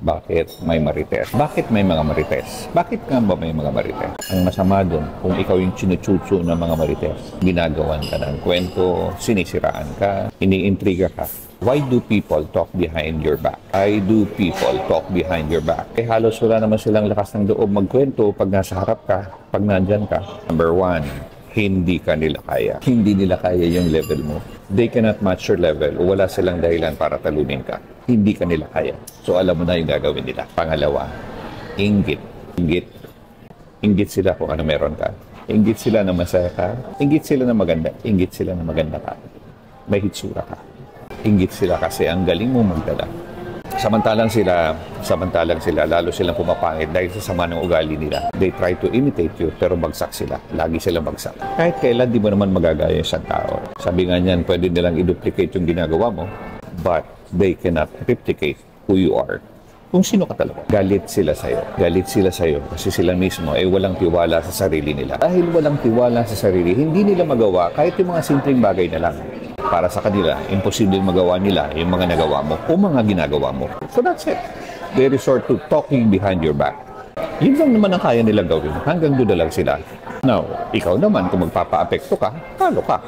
Bakit may marites? Bakit may mga marites? Bakit nga ba may mga marites? Ang masama doon, kung ikaw yung chinutsutsu ng mga marites, ginagawan ka ng kwento, sinisiraan ka, iniintriga ka. Why do people talk behind your back? Why do people talk behind your back? Eh halos wala naman silang lakas ng loob magkwento pag nasa harap ka, pag nandyan ka. Number one, hindi ka nila kaya. Hindi nila kaya yung level mo. They cannot match your level o wala silang dahilan para talunin ka. Hindi ka nila kaya. So alam mo na yung gagawin nila. Pangalawa, inggit. Inggit. Inggit sila kung ano meron ka. Inggit sila na masaya ka. Inggit sila na maganda. Inggit sila na maganda ka. May hitsura ka. Inggit sila kasi ang galing mo magdala. Samantalang sila, lalo silang pumapangit dahil sa sama ng ugali nila. They try to imitate you, pero bagsak sila. Lagi silang bagsak. Kahit kailan, di mo naman magagaya isang tao. Sabi nga niyan, pwede nilang i-duplicate yung ginagawa mo, but they cannot replicate who you are. Kung sino ka talaga. Galit sila sa'yo. Galit sila sa'yo kasi sila mismo ay walang tiwala sa sarili nila. Dahil walang tiwala sa sarili, hindi nila magawa kahit yung mga simpleng bagay na lang. Para sa kanila, imposible magawa nila yung mga nagawa mo o mga ginagawa mo. So that's it. They resort to talking behind your back. Yun lang naman ang kaya nilang gawin. Hanggang doon lang sila. Now, ikaw naman, kung magpapa-apekto ka, talo ka.